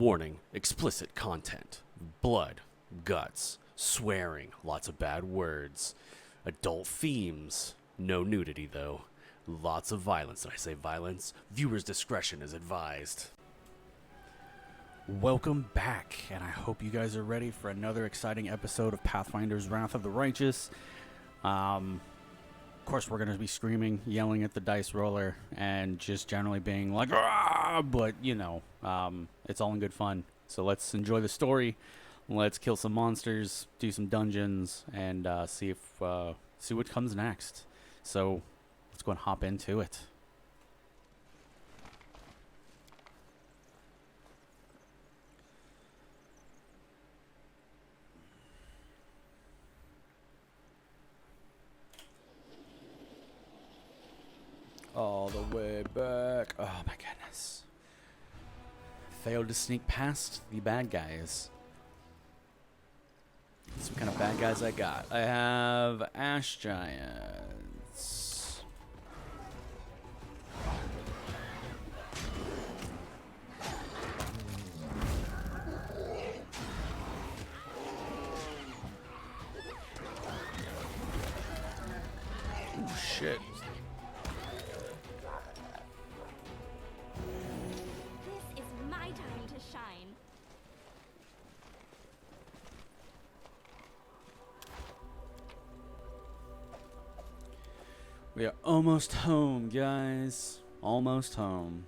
Warning, explicit content. Blood, guts, swearing, lots of bad words. Adult themes. No nudity, though. Lots of violence. Did I say violence? Viewer's discretion is advised. Welcome back, and I hope you guys are ready for another exciting episode of Pathfinders Wrath of the Righteous. Of course, we're going to be screaming, yelling at the dice roller, and just generally being like, "Ah!" But, you know, it's all in good fun. So let's enjoy the story. Let's kill some monsters, do some dungeons, and see what comes next. So let's go and hop into it. All the way back. Oh my goodness. Failed to sneak past the bad guys. Let's see what kind of bad guys I got. I have Ash Giants. Oh shit. We are almost home, guys. Almost home.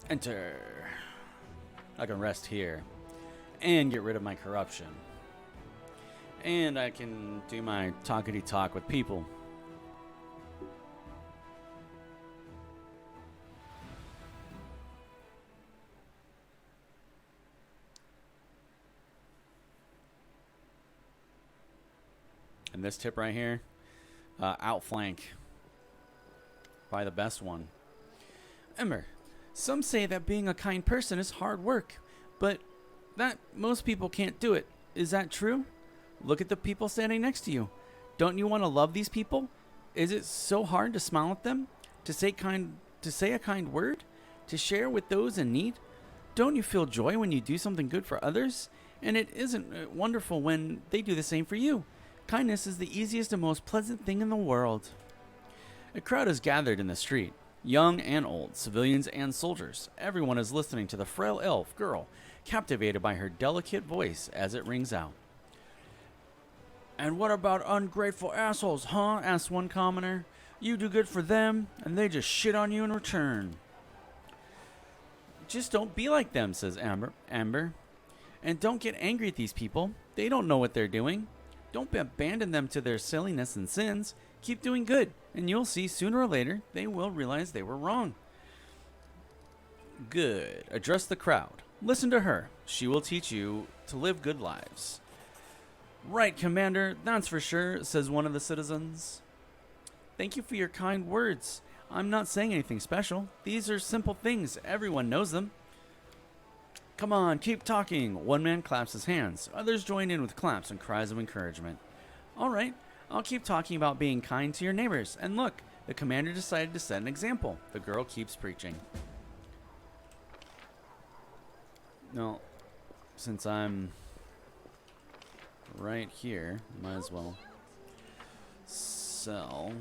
Enter. I can rest here and get rid of my corruption. And I can do my talkity-talk with people. And this tip right here, outflank. Probably the best one. Ember, some say that being a kind person is hard work, but that most people can't do it. Is that true? Look at the people standing next to you. Don't you want to love these people? Is it so hard to smile at them? To say a kind word? To share with those in need? Don't you feel joy when you do something good for others? And it isn't wonderful when they do the same for you. Kindness is the easiest and most pleasant thing in the world. A crowd is gathered in the street. Young and old, civilians and soldiers. Everyone is listening to the frail elf girl, captivated by her delicate voice as it rings out. And what about ungrateful assholes, huh? Asked one commoner. You do good for them, and they just shit on you in return. Just don't be like them, says Amber. And don't get angry at these people. They don't know what they're doing. Don't abandon them to their silliness and sins. Keep doing good, and you'll see sooner or later they will realize they were wrong. Good. Address the crowd. Listen to her. She will teach you to live good lives. Right, Commander, that's for sure, says one of the citizens. Thank you for your kind words. I'm not saying anything special. These are simple things. Everyone knows them. Come on, keep talking. One man claps his hands. Others join in with claps and cries of encouragement. All right, I'll keep talking about being kind to your neighbors. And look, the commander decided to set an example. The girl keeps preaching. No, since I'm right here, might as well sell.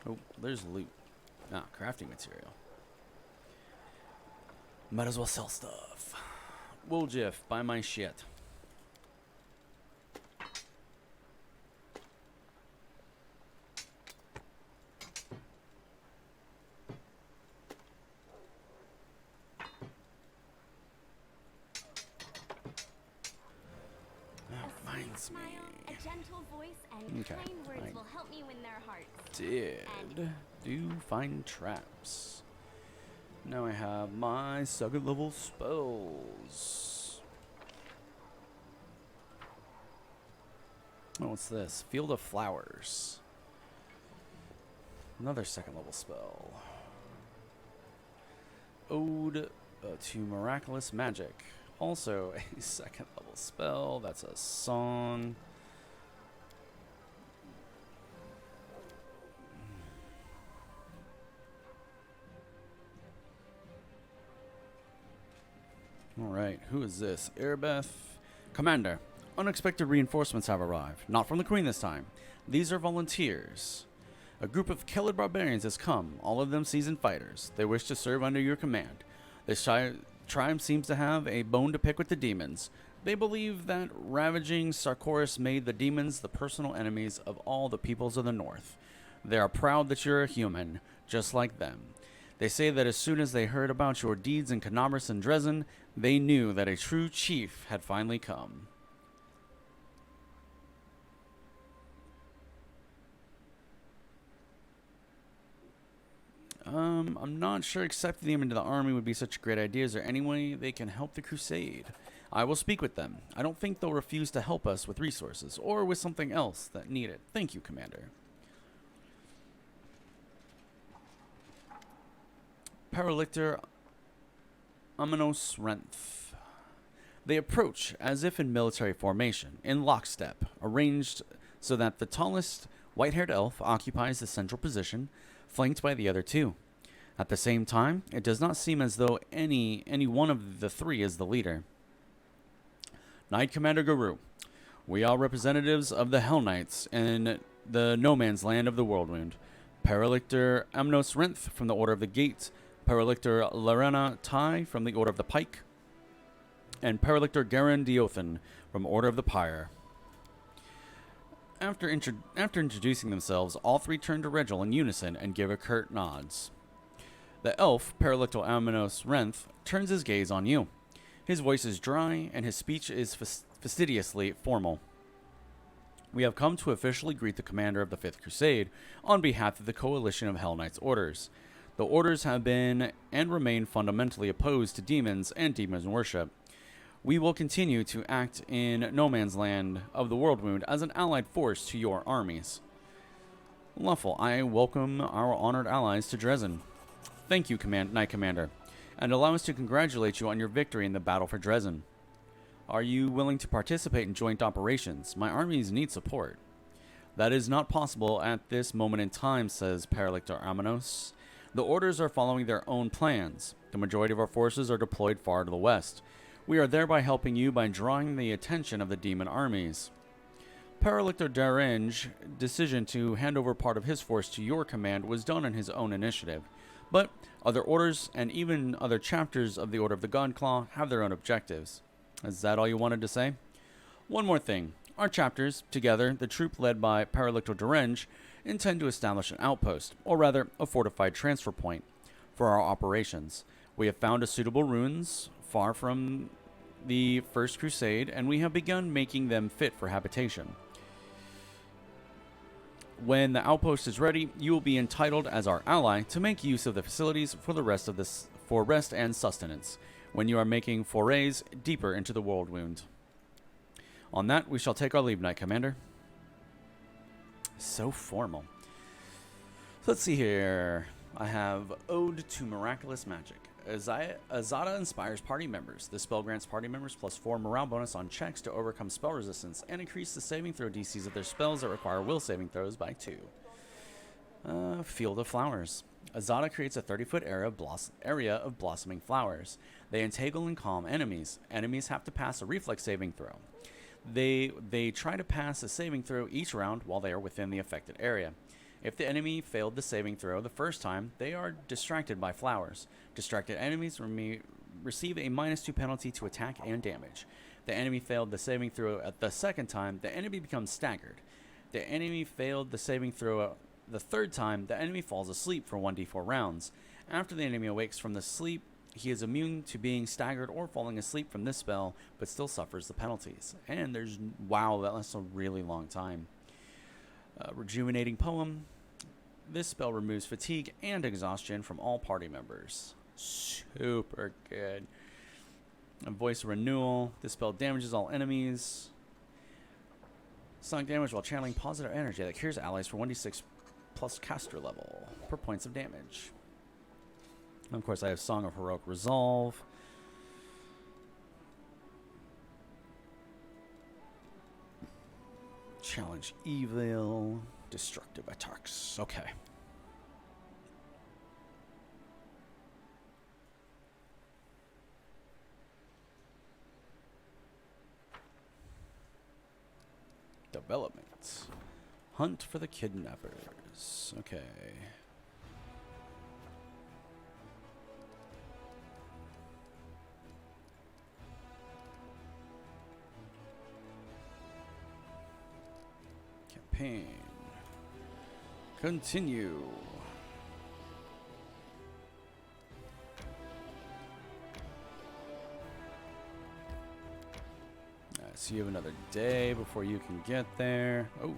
Oh, there's loot. Ah, crafting material. Might as well sell stuff. Wooljiff, buy my shit. A gentle voice and kind words will help me win their hearts. Did do find traps. Now I have my second level spells. Oh, what's this? Field of Flowers. Another second level spell. Ode to Miraculous Magic. Also a second level spell. That's a song. Alright, who is this? Erebeth. Commander, unexpected reinforcements have arrived. Not from the Queen this time. These are volunteers. A group of Kellid barbarians has come, all of them seasoned fighters. They wish to serve under your command. This tribe seems to have a bone to pick with the demons. They believe that ravaging Sarkoris made the demons the personal enemies of all the peoples of the north. They are proud that you're a human, just like them. They say that as soon as they heard about your deeds in Canabris and Dresden, they knew that a true chief had finally come. I'm not sure accepting them into the army would be such a great idea. Is there any way they can help the crusade? I will speak with them. I don't think they'll refuse to help us with resources or with something else that need it. Thank you, Commander. Paralictor Ominos Renth. They approach as if in military formation, in lockstep, arranged so that the tallest white-haired elf occupies the central position, flanked by the other two. At the same time, it does not seem as though any one of the three is the leader. Knight Commander Garou. We are representatives of the Hell Knights in the no man's land of the Worldwound. Paralictor Amnos Renth from the Order of the Gate, Paralictor Larena Tai from the Order of the Pike, and Paralictor Garen Diothan from Order of the Pyre. After introducing themselves, all three turn to Regil in unison and give a curt nods. The elf, Paralictor Amnos Renth, turns his gaze on you. His voice is dry, and his speech is fastidiously formal. We have come to officially greet the commander of the Fifth Crusade on behalf of the Coalition of Hell Knights Orders. The Orders have been and remain fundamentally opposed to demons and demon worship. We will continue to act in no man's land of the Worldwound as an allied force to your armies. Lawful, I welcome our honored allies to Dresden. Thank you, Knight Commander, and allow us to congratulate you on your victory in the battle for Dresden. Are you willing to participate in joint operations? My armies need support. That is not possible at this moment in time, says Paralictor Amanos. The Orders are following their own plans. The majority of our forces are deployed far to the west. We are thereby helping you by drawing the attention of the demon armies. Paralictor Darange's decision to hand over part of his force to your command was done on his own initiative. But other orders and even other chapters of the Order of the Godclaw have their own objectives. Is that all you wanted to say? One more thing. Our chapters, together, the troop led by Paralictor Darange, intend to establish an outpost, or rather, a fortified transfer point, for our operations. We have found a suitable ruins far from the First Crusade, and we have begun making them fit for habitation. When the outpost is ready, you will be entitled as our ally to make use of the facilities for rest and sustenance when you are making forays deeper into the Worldwound. On that, we shall take our leave, Knight Commander. So formal. So let's see here. I have Ode to Miraculous Magic. Azada inspires party members. This spell grants party members +4 morale bonus on checks to overcome spell resistance and increase the saving throw DCs of their spells that require will saving throws by 2. Field of Flowers. Azada creates a 30-foot area of blossoming flowers. They entangle and calm enemies. Enemies have to pass a reflex saving throw. They try to pass a saving throw each round while they are within the affected area. If the enemy failed the saving throw the first time, they are distracted by flowers. Distracted enemies receive a -2 penalty to attack and damage. If the enemy failed the saving throw at the second time, the enemy becomes staggered. The enemy failed the saving throw the third time, the enemy falls asleep for 1d4 rounds. After the enemy awakes from the sleep, he is immune to being staggered or falling asleep from this spell, but still suffers the penalties. And wow, that lasts a really long time. Rejuvenating Poem. This spell removes fatigue and exhaustion from all party members. Super good. A Voice Renewal. This spell damages all enemies. Sonic damage while channeling positive energy that cures allies for 1d6 plus caster level per points of damage. Of course, I have Song of Heroic Resolve. Challenge Evil. Destructive Attacks. Okay. Development. Hunt for the kidnappers. Okay. Campaign. Continue. So you have another day before you can get there. Oh.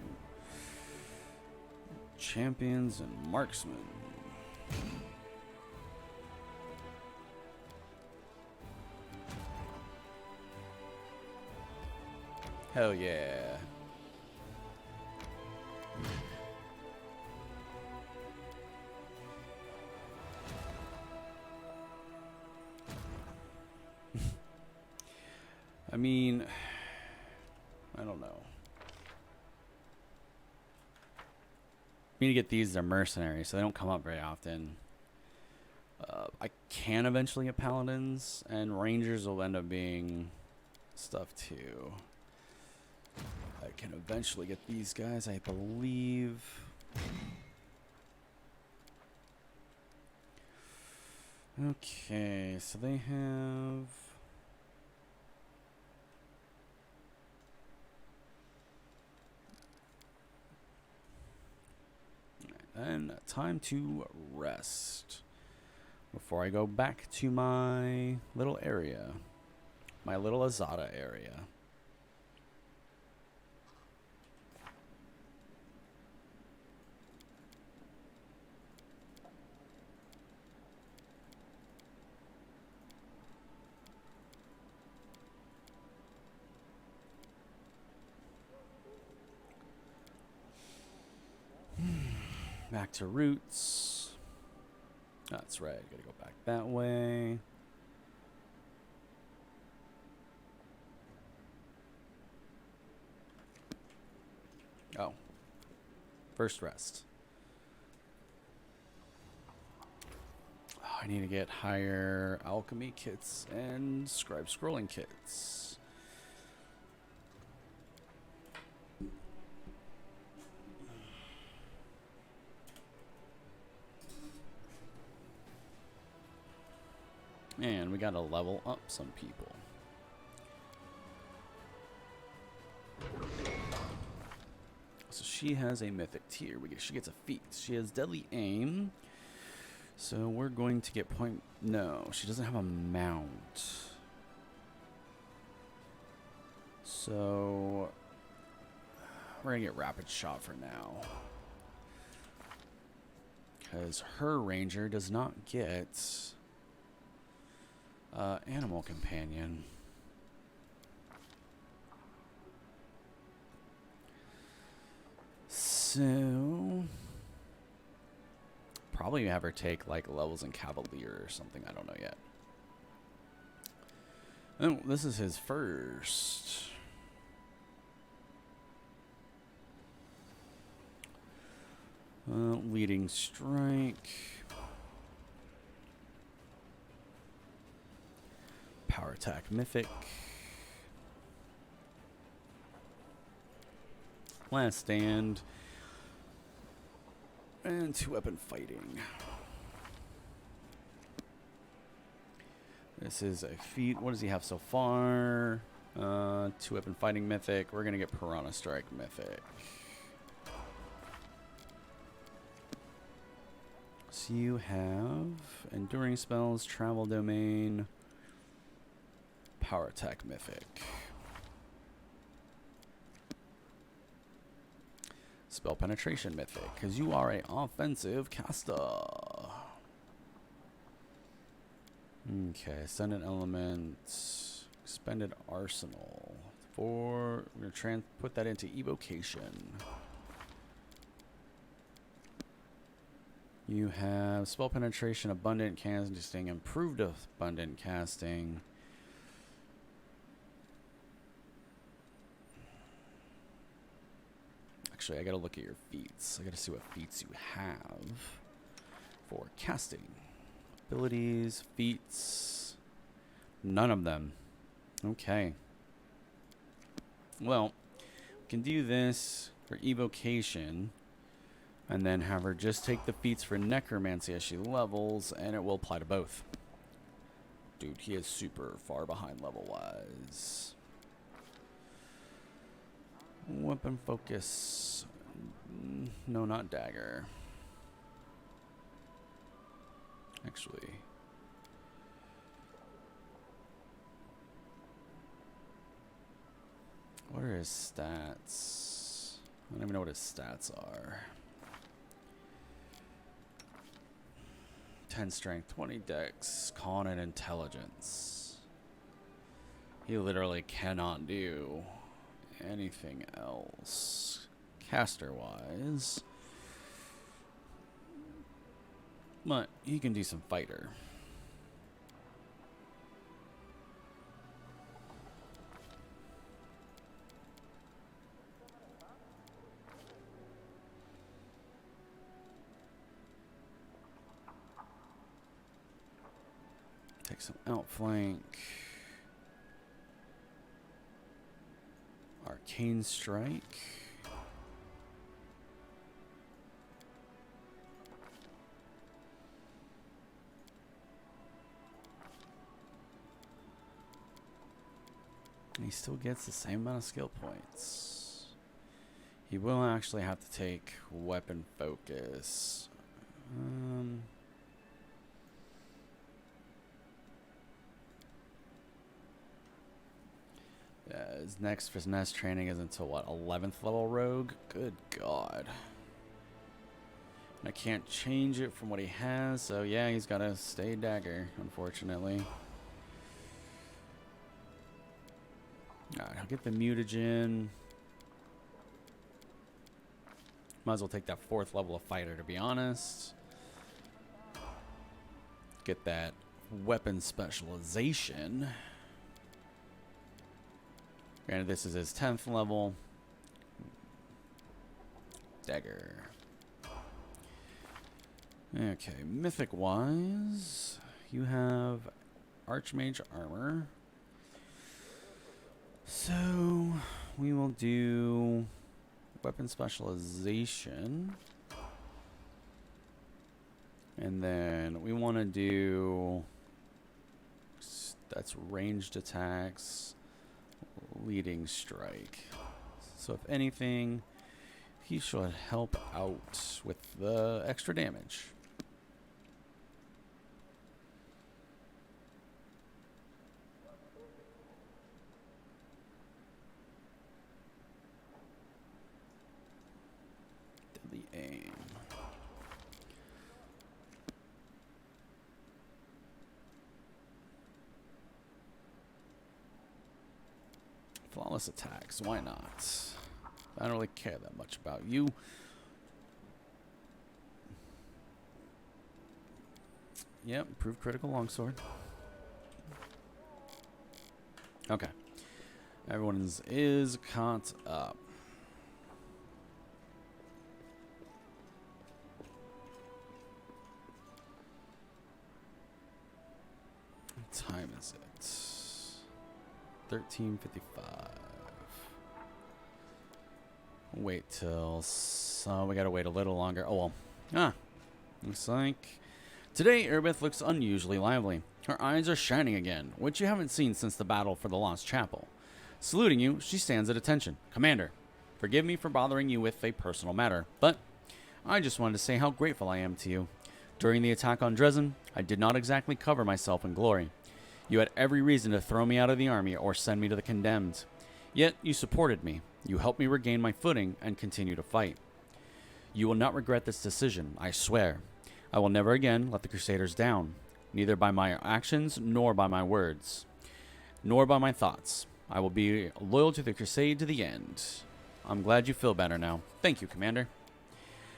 Champions and marksmen. Hell yeah. I mean, I don't know. Me to get these, they're mercenaries, so they don't come up very often. I can eventually get paladins, and rangers will end up being stuff too. I can eventually get these guys, I believe. Okay, so they have... And time to rest before I go back to my little area, my little Azada area. Back to roots. That's right. Gotta go back that way. Oh. First rest. Oh, I need to get higher alchemy kits and scribe scrolling kits. And we gotta level up some people. So she has a mythic tier. She gets a feat. She has deadly aim. So we're going to get point... No, she doesn't have a mount. So we're gonna get rapid shot for now. Because her ranger does not get... animal companion. So probably have her take like levels in Cavalier or something. I don't know yet. Oh, this is his first. Leading strike. Power attack mythic. Last stand. And 2-weapon fighting. This is a feat. What does he have so far? 2-weapon fighting mythic. We're going to get Piranha Strike mythic. So you have enduring spells, travel domain, power attack mythic. Spell penetration mythic, because you are an offensive caster. Okay, ascendant element, expended arsenal. We're gonna put that into evocation. You have spell penetration, abundant casting, improved abundant casting. Actually, I gotta look at your feats. I gotta see what feats you have for casting. Abilities, feats, none of them. Okay. Well, we can do this for evocation, and then have her just take the feats for necromancy as she levels, and it will apply to both. Dude, he is super far behind level-wise. Weapon focus. No, not dagger. Actually. What are his stats? I don't even know what his stats are. 10 strength, 20 dex, con and intelligence. He literally cannot do anything else caster wise, but he can do some fighter. Take some outflank. Arcane strike. And he still gets the same amount of skill points. He will actually have to take weapon focus. Yeah, his next training is until what, 11th level rogue? Good God. And I can't change it from what he has, so yeah, he's got to stay dagger, unfortunately. Alright, I'll get the mutagen. Might as well take that 4th level of fighter, to be honest. Get that weapon specialization. Granted, this is his 10th level. Dagger. Okay, mythic-wise, you have Archmage armor. So, we will do weapon specialization. And then we want to do... That's ranged attacks. Leading strike. So if anything, he should help out with the extra damage. Deadly aim. Flawless attacks, why not? I don't really care that much about you. Yep, improved critical longsword. Okay. Everyone's is caught up. What time is it? 13:55. Wait till... So we gotta wait a little longer. Oh well. Looks like... Today, Erbeth looks unusually lively. Her eyes are shining again, which you haven't seen since the battle for the Lost Chapel. Saluting you, she stands at attention. Commander, forgive me for bothering you with a personal matter, but I just wanted to say how grateful I am to you. During the attack on Dresden, I did not exactly cover myself in glory. You had every reason to throw me out of the army or send me to the condemned. Yet you supported me. You helped me regain my footing and continue to fight. You will not regret this decision, I swear. I will never again let the Crusaders down, neither by my actions nor by my words, nor by my thoughts. I will be loyal to the Crusade to the end. I'm glad you feel better now. Thank you, Commander.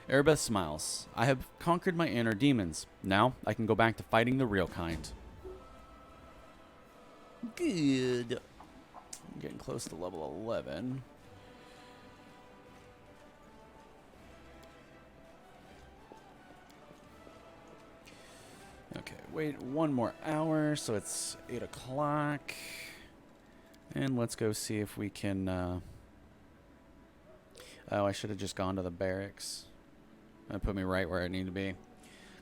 Erebeth smiles. I have conquered my inner demons. Now I can go back to fighting the real kind. Good. I'm getting close to level 11. Okay, wait 1 more hour, so it's 8 o'clock. And let's go see if we can... Oh, I should have just gone to the barracks. That put me right where I need to be.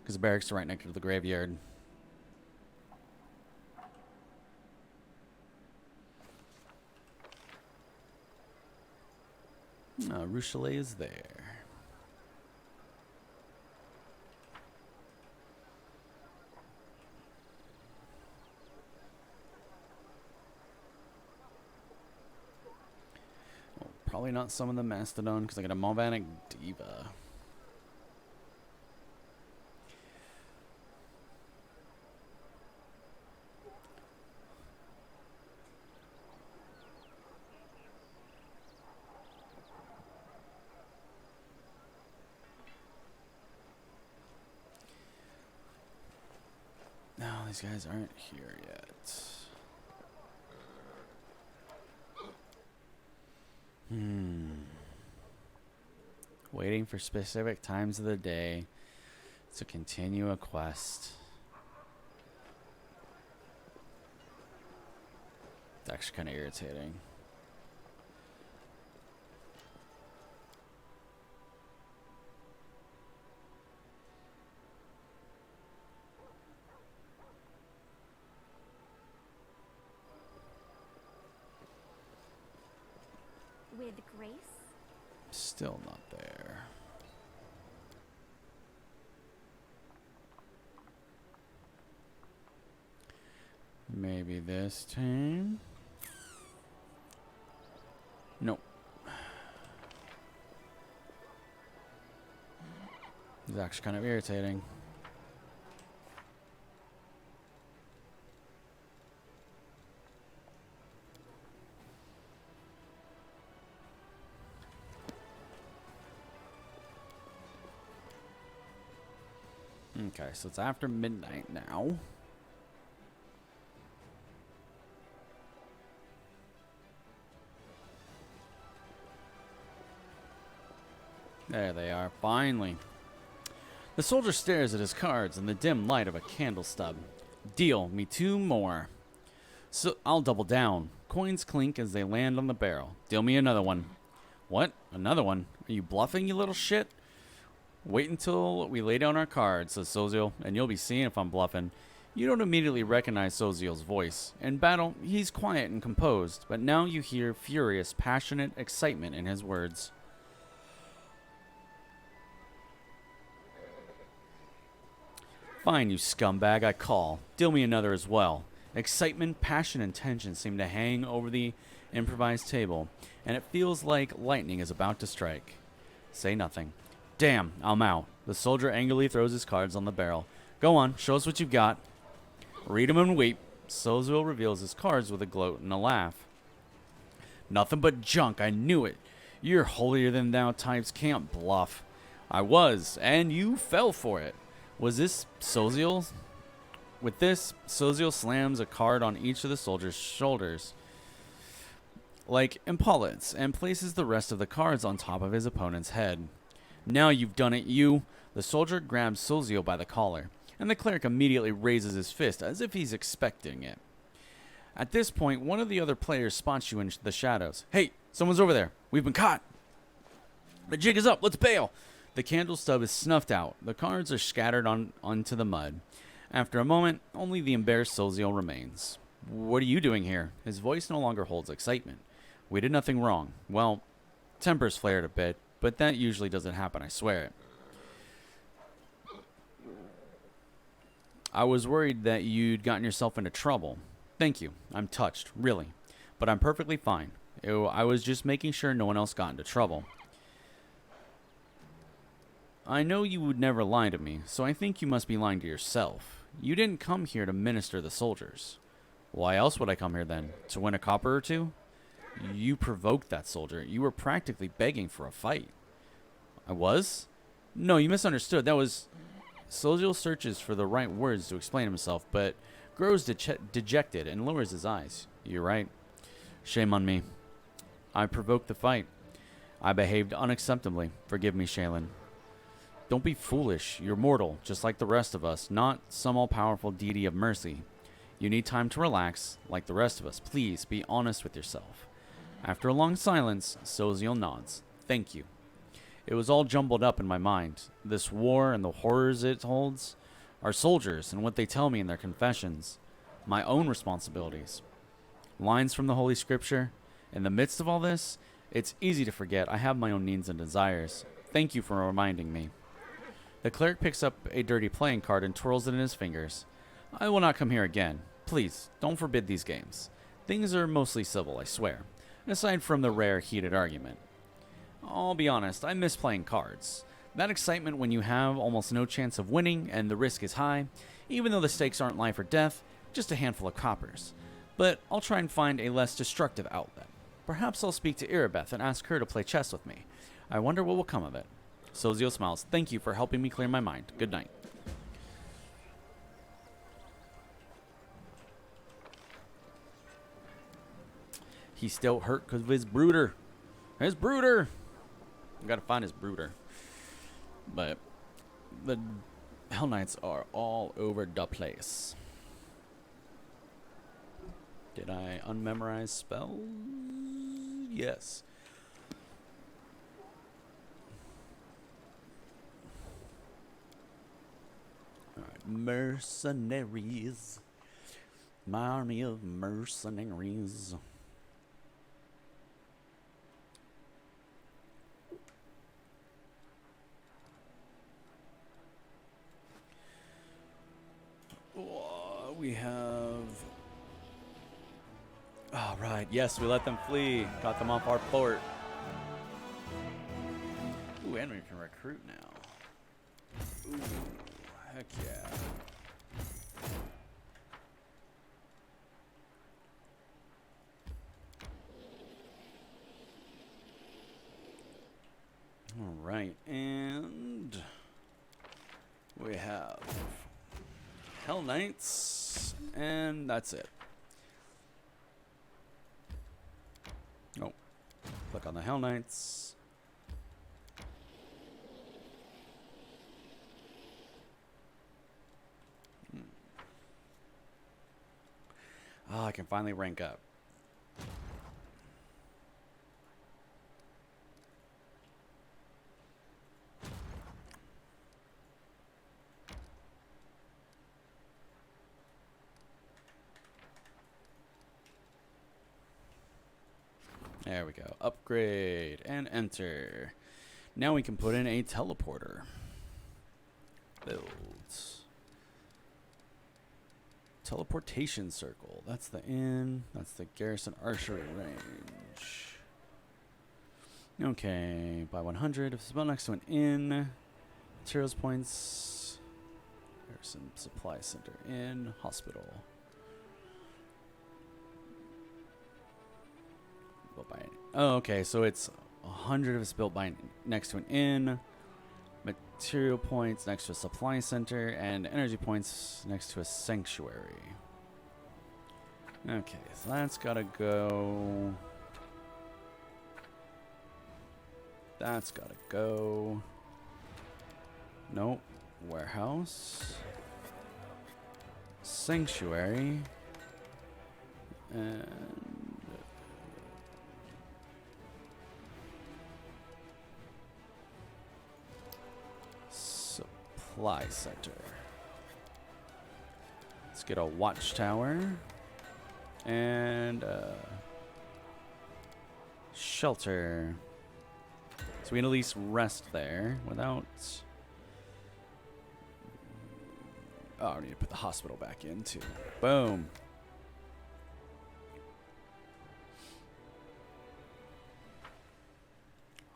Because the barracks are right next to the graveyard. Rochelet is there. Probably not summon the Mastodon because I got a Malvanic Diva. No, these guys aren't here yet. Waiting for specific times of the day to continue a quest. It's actually kind of irritating. With grace? Still not there. Maybe this time. Nope. It's actually kind of irritating. Okay, so it's after midnight now. There they are, finally. The soldier stares at his cards in the dim light of a candle stub. Deal me 2 more. So I'll double down. Coins clink as they land on the barrel. Deal me another one. What? Another one? Are you bluffing, you little shit? Wait until we lay down our cards, says Soziel, and you'll be seeing if I'm bluffing. You don't immediately recognize Soziel's voice. In battle, he's quiet and composed, but now you hear furious, passionate excitement in his words. Fine, you scumbag, I call. Deal me another as well. Excitement, passion, and tension seem to hang over the improvised table, and it feels like lightning is about to strike. Say nothing. Damn, I'm out. The soldier angrily throws his cards on the barrel. Go on, show us what you've got. Read 'em and weep. Soziel reveals his cards with a gloat and a laugh. Nothing but junk, I knew it. Your holier-than-thou types can't bluff. I was, and you fell for it. Was this Soziel's? With this, Soziel slams a card on each of the soldier's shoulders, like impalas, and places the rest of the cards on top of his opponent's head. Now you've done it, you. The soldier grabs Soziel by the collar, and the cleric immediately raises his fist as if he's expecting it. At this point, one of the other players spots you in the shadows. Hey, someone's over there. We've been caught. The jig is up. Let's bail. The candle stub is snuffed out. The cards are scattered onto the mud. After a moment, only the embarrassed Soziel remains. What are you doing here? His voice no longer holds excitement. We did nothing wrong. Well, tempers flared a bit, but that usually doesn't happen, I swear it. I was worried that you'd gotten yourself into trouble. Thank you. I'm touched, really. But I'm perfectly fine. I was just making sure no one else got into trouble. I know you would never lie to me, so I think you must be lying to yourself. You didn't come here to minister the soldiers. Why else would I come here then? To win a copper or two? You provoked that soldier. You were practically begging for a fight. I was? No, you misunderstood. That was... Solziel searches for the right words to explain himself, but grows dejected and lowers his eyes. You're right. Shame on me. I provoked the fight. I behaved unacceptably. Forgive me, Shaylin. Don't be foolish. You're mortal, just like the rest of us, not some all-powerful deity of mercy. You need time to relax, like the rest of us. Please, be honest with yourself. After a long silence, Solziel nods. Thank you. It was all jumbled up in my mind. This war and the horrors it holds. Our soldiers and what they tell me in their confessions. My own responsibilities. Lines from the Holy Scripture. In the midst of all this, it's easy to forget I have my own needs and desires. Thank you for reminding me. The cleric picks up a dirty playing card and twirls it in his fingers. I will not come here again. Please, don't forbid these games. Things are mostly civil, I swear. Aside from the rare heated argument. I'll be honest, I miss playing cards. That excitement when you have almost no chance of winning and the risk is high, even though the stakes aren't life or death, just a handful of coppers. But I'll try and find a less destructive outlet. Perhaps I'll speak to Irabeth and ask her to play chess with me. I wonder what will come of it. Solziel smiles. Thank you for helping me clear my mind. Good night. He's still hurt because of his brooder. His brooder! I gotta find his brooder. But the Hell Knights are all over the place. Did I unmemorize spells? Yes. Alright, mercenaries. My army of mercenaries. We have... Oh, right. Yes, we let them flee. Got them off our port. Ooh, and we can recruit now. Ooh, heck yeah. All right, and we have Hell Knights, and that's it. Oh, click on the Hell Knights. Ah, I can finally rank up. There we go. Upgrade and enter. Now we can put in a teleporter. Build. Teleportation circle. That's the inn. That's the garrison archery range. Okay. Buy 100. If it's spell next to an inn. Materials points. Garrison supply center. Inn. Hospital. Oh, okay, so it's 100 if it's built by next to an inn, material points next to a supply center, and energy points next to a sanctuary. Okay, so that's gotta go. That's gotta go. Nope. Warehouse. Sanctuary. And supply center. Let's get a watchtower and shelter. So we can at least rest there without... Oh, I need to put the hospital back in too. Boom.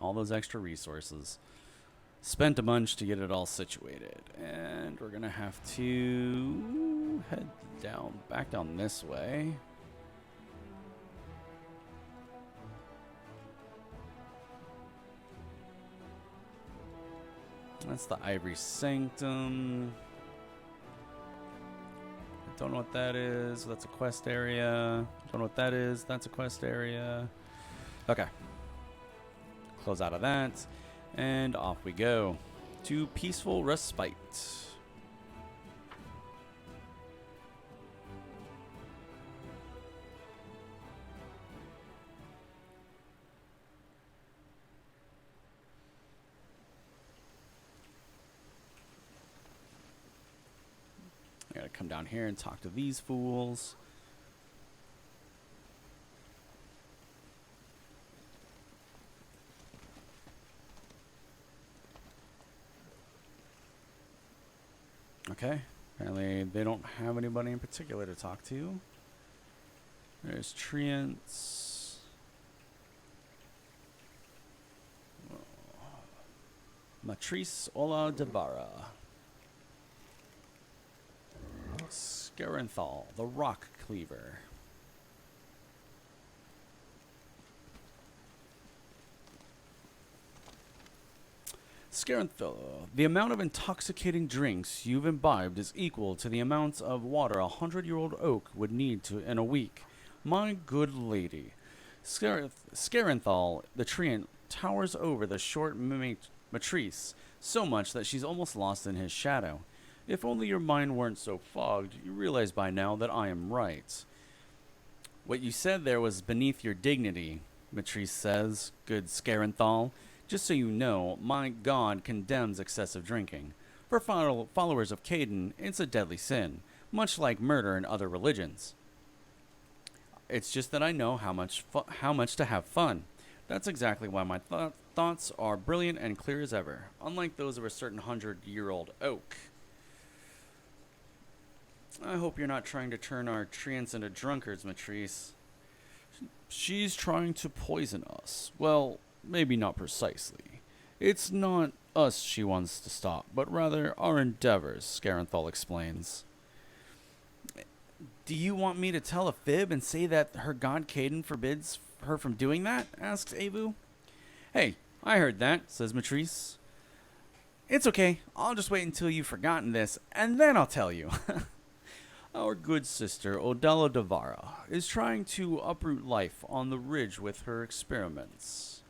All those extra resources. Spent a bunch to get it all situated. And we're going to have to head down, back down this way. That's the Ivory Sanctum. I don't know what that is. That's a quest area. Don't know what that is. That's a quest area. Okay. Close out of that. And off we go to Peaceful Respite. I gotta come down here and talk to these fools. Okay, apparently they don't have anybody in particular to talk to. There's Treants. Matrice Ola Devara. Scarenthal, the Rock Cleaver. Scarenthal, the amount of intoxicating drinks you've imbibed is equal to the amount of water a 100-year-old oak would need in a week. My good lady. Scarenthal, the treant, towers over the short Matrice so much that she's almost lost in his shadow. If only your mind weren't so fogged, you realize by now that I am right. What you said there was beneath your dignity, Matrice says, good Scarenthal. Just so you know, my god condemns excessive drinking. For followers of Caden, it's a deadly sin, much like murder in other religions. It's just that I know how much to have fun. That's exactly why my thoughts are brilliant and clear as ever, unlike those of a certain 100-year-old oak. I hope you're not trying to turn our treants into drunkards, Matrice. She's trying to poison us. Well, maybe not precisely. It's not us she wants to stop, but rather our endeavors, Scarenthal explains. Do you want me to tell a fib and say that her god Caden forbids her from doing that? Asks Avu. Hey, I heard that, says Matrice. It's okay. I'll just wait until you've forgotten this, and then I'll tell you. Our good sister, Odella Devara, is trying to uproot life on the ridge with her experiments.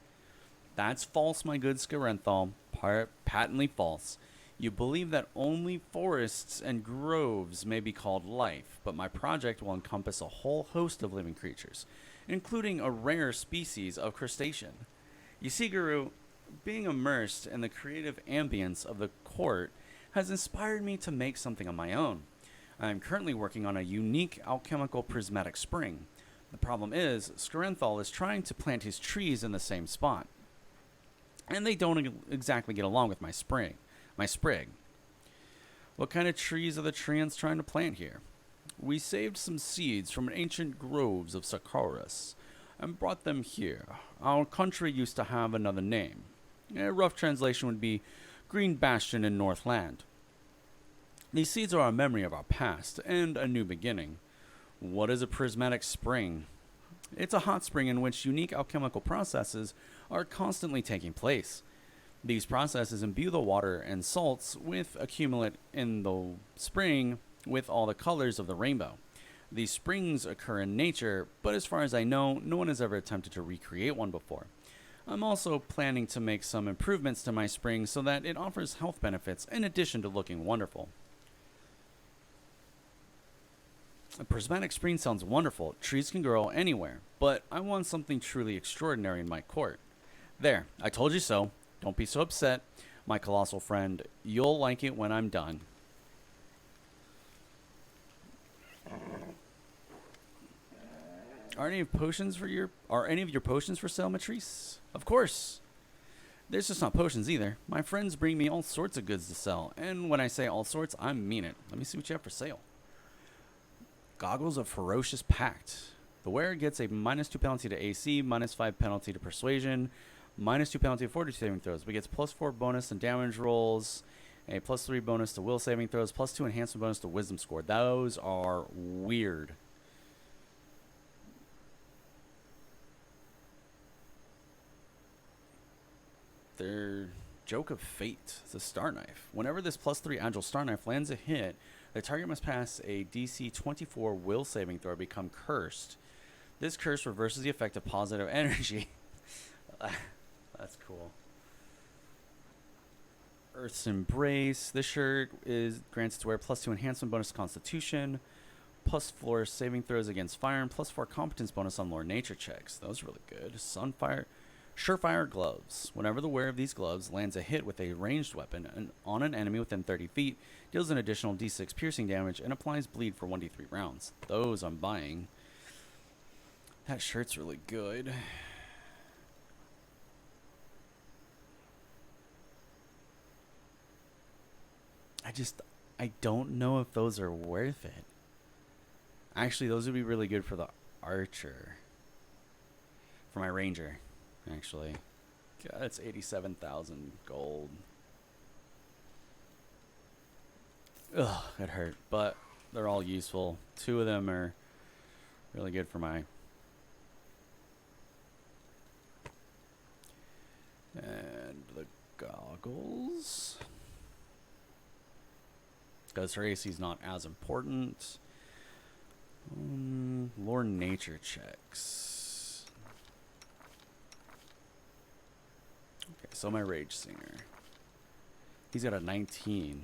That's false, my good Scarenthal. Patently false. You believe that only forests and groves may be called life, but my project will encompass a whole host of living creatures, including a rare species of crustacean. You see, Garou, being immersed in the creative ambience of the court has inspired me to make something of my own. I am currently working on a unique alchemical prismatic spring. The problem is, Scarenthal is trying to plant his trees in the same spot, and they don't exactly get along with my sprig. What kind of trees are the treants trying to plant here? We saved some seeds from ancient groves of Sakuras and brought them here. Our country used to have another name. A rough translation would be Green Bastion in Northland. These seeds are a memory of our past and a new beginning. What is a prismatic spring? It's a hot spring in which unique alchemical processes are constantly taking place. These processes imbue the water and salts with accumulate in the spring with all the colors of the rainbow. These springs occur in nature, but as far as I know, no one has ever attempted to recreate one before. I'm also planning to make some improvements to my spring so that it offers health benefits in addition to looking wonderful. A prismatic spring sounds wonderful. Trees can grow anywhere, but I want something truly extraordinary in my court. There, I told you so. Don't be so upset, my colossal friend. You'll like it when I'm done. Are any of your potions for sale, Matrice? Of course. There's just not potions either. My friends bring me all sorts of goods to sell, and when I say all sorts, I mean it. Let me see what you have for sale. Goggles of Ferocious Pact. The wearer gets a -2 penalty to AC, -5 penalty to Persuasion, -2 penalty to Fortitude saving throws, but gets +4 bonus and damage rolls, a +3 bonus to Will saving throws, +2 enhancement bonus to Wisdom score. Those are weird. Joke of Fate. It's a star knife. Whenever this +3 agile star knife lands a hit, the target must pass a DC 24 will saving throw or become cursed. This curse reverses the effect of positive energy. That's cool. Earth's Embrace. This shirt is grants to wear +2 enhancement bonus to Constitution, +4 saving throws against fire, and +4 competence bonus on Lore Nature checks. Those are really good. Sunfire. Surefire Gloves. Whenever the wearer of these gloves lands a hit with a ranged weapon on an enemy within 30 feet, deals an additional d6 piercing damage and applies bleed for 1d3 rounds. Those I'm buying. That shirt's really good. I don't know if those are worth it. Actually, those would be really good for the archer. For my ranger, actually. God, that's 87,000 gold. Ugh, it hurt. But they're all useful. 2 of them are really good for my... And the goggles... Because her AC is not as important. Lore Nature checks. Okay, so my Rage Singer. He's got a 19.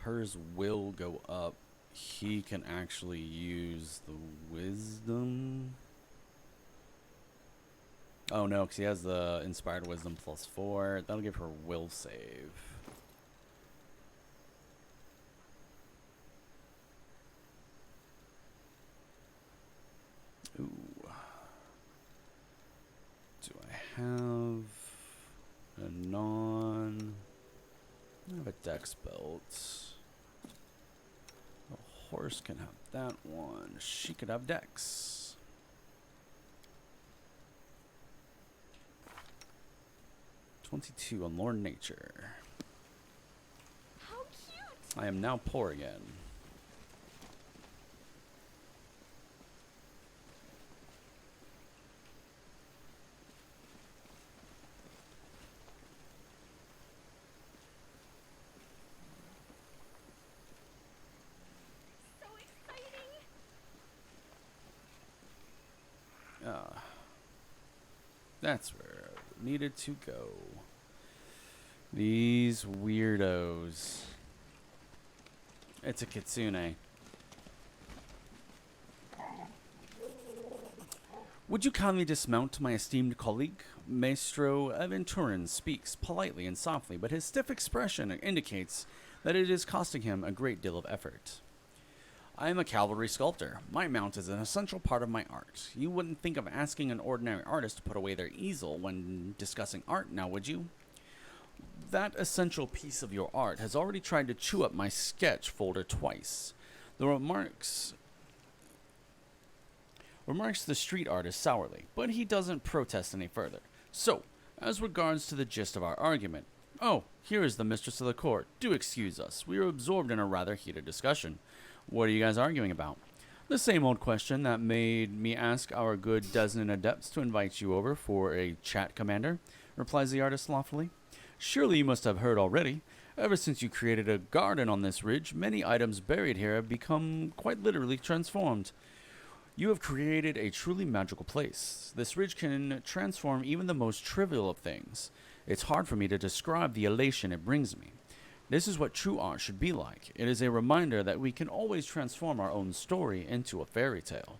Hers will go up. He can actually use the Wisdom. Oh no, because he has the Inspired Wisdom +4. That'll give her Will save. Ooh. Do I have a non... I have a Dex belt. A horse can have that one. She could have Dex. 22 on Lore Nature. How cute! I am now poor again. So exciting! That's where I needed to go. These weirdos. It's a kitsune. Would you kindly dismount, my esteemed colleague? Maestro Aventurin speaks politely and softly, but his stiff expression indicates that it is costing him a great deal of effort. I am a cavalry sculptor. My mount is an essential part of my art. You wouldn't think of asking an ordinary artist to put away their easel when discussing art, now would you? That essential piece of your art has already tried to chew up my sketch folder twice. The remarks the street artist sourly, but he doesn't protest any further. So, as regards to the gist of our argument, oh, here is the mistress of the court. Do excuse us. We are absorbed in a rather heated discussion. What are you guys arguing about? The same old question that made me ask our good Desnan adepts to invite you over for a chat, Commander, replies the artist loftily. Surely you must have heard already. Ever since you created a garden on this ridge, many items buried here have become quite literally transformed. You have created a truly magical place. This ridge can transform even the most trivial of things. It's hard for me to describe the elation it brings me. This is what true art should be like. It is a reminder that we can always transform our own story into a fairy tale.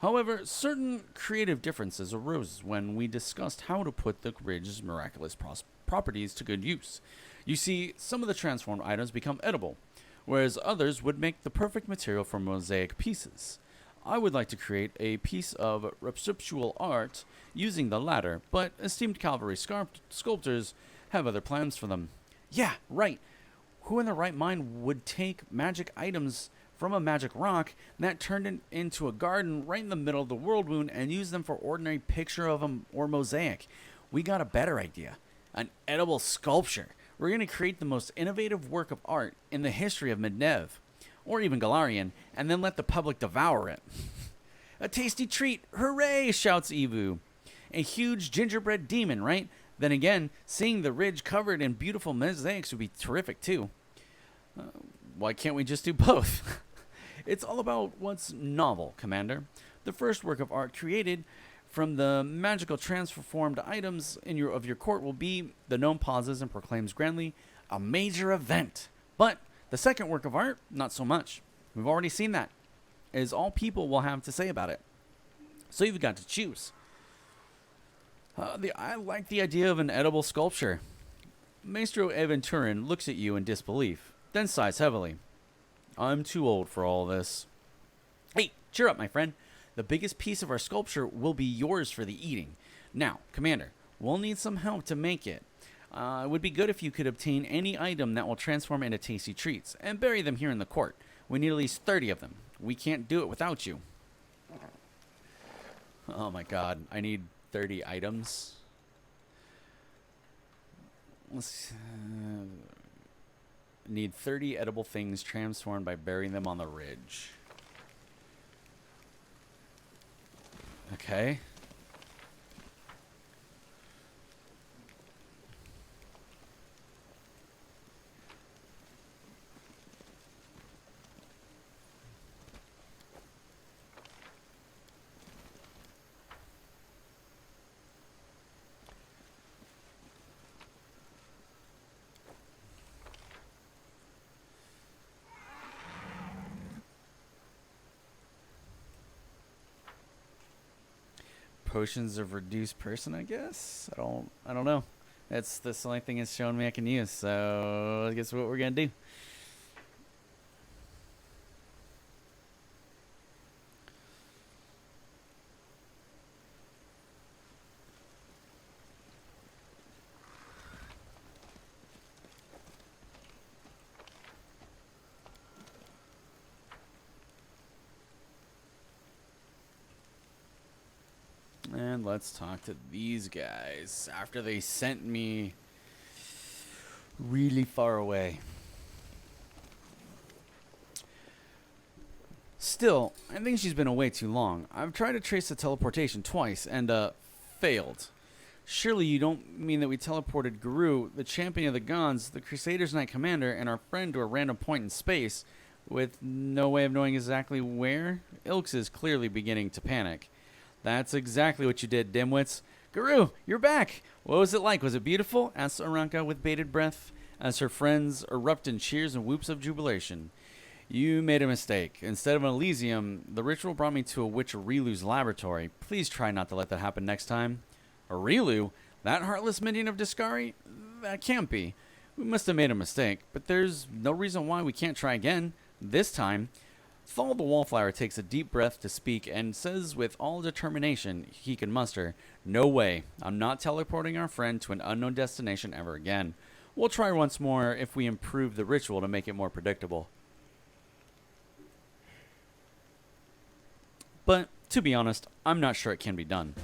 However, certain creative differences arose when we discussed how to put the ridge's miraculous properties to good use. You see, some of the transformed items become edible, whereas others would make the perfect material for mosaic pieces. I would like to create a piece of receptual art using the latter, but esteemed cavalry sculptors have other plans for them. Yeah, right. Who in their right mind would take magic items from a magic rock that turned it into a garden right in the middle of the world wound and use them for ordinary picture of them or mosaic? We got a better idea. An edible sculpture. We're going to create the most innovative work of art in the history of Midnev, or even Galarian, and then let the public devour it. A tasty treat. Hooray, shouts Evu. A huge gingerbread demon, right? Then again, seeing the ridge covered in beautiful mosaics would be terrific too. Why can't we just do both? It's all about what's novel, Commander. The first work of art created from the magical transformed items of your court will be, the gnome pauses and proclaims grandly, a major event. But the second work of art, not so much. We've already seen that. It is all people will have to say about it. So you've got to choose. I like the idea of an edible sculpture. Maestro Aventurin looks at you in disbelief, then sighs heavily. I'm too old for all this. Hey, cheer up, my friend. The biggest piece of our sculpture will be yours for the eating. Now, Commander, we'll need some help to make it. It would be good if you could obtain any item that will transform into tasty treats and bury them here in the court. We need at least 30 of them. We can't do it without you. Oh my god, I need 30 items. Let's need 30 edible things transformed by burying them on the ridge. Okay. Potions of reduced person, I guess. I don't know. That's the only thing it's showing me I can use. So I guess what we're gonna do. And let's talk to these guys after they sent me really far away. Still, I think she's been away too long. I've tried to trace the teleportation twice and failed. Surely you don't mean that we teleported Garou, the champion of the Gonds, the Crusaders Knight Commander, and our friend to a random point in space with no way of knowing exactly where? Ilks is clearly beginning to panic. That's exactly what you did, dimwits. Garou, you're back. What was it like? Was it beautiful? Asked Aranka with bated breath as her friends erupt in cheers and whoops of jubilation. You made a mistake. Instead of an Elysium, the ritual brought me to a witch Rilu's laboratory. Please try not to let that happen next time. Rilu? That heartless minion of Discari? That can't be. We must have made a mistake, but there's no reason why we can't try again. This time, Thal the Wallflower takes a deep breath to speak and says with all determination he can muster, no way, I'm not teleporting our friend to an unknown destination ever again. We'll try once more if we improve the ritual to make it more predictable. But, to be honest, I'm not sure it can be done.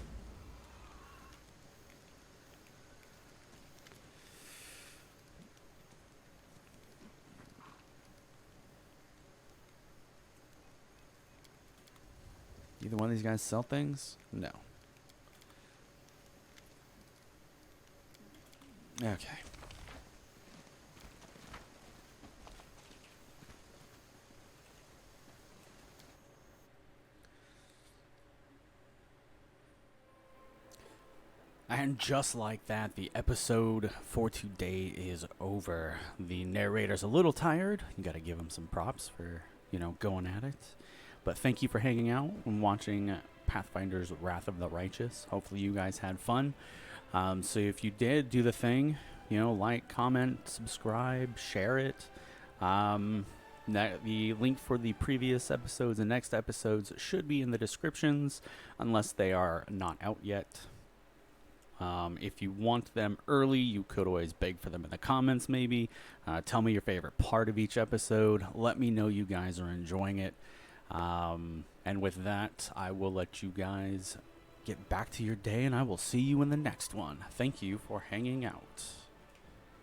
Either one of these guys sell things? No. Okay. And just like that, the episode for today is over. The narrator's a little tired. You gotta give him some props for, going at it. But thank you for hanging out and watching Pathfinders Wrath of the Righteous. Hopefully you guys had fun. So if you did, do the thing. Like, comment, subscribe, share it. The link for the previous episodes and next episodes should be in the descriptions, unless they are not out yet. If you want them early, you could always beg for them in the comments maybe. Tell me your favorite part of each episode. Let me know you guys are enjoying it. And with that, I will let you guys get back to your day, and I will see you in the next one. Thank you for hanging out.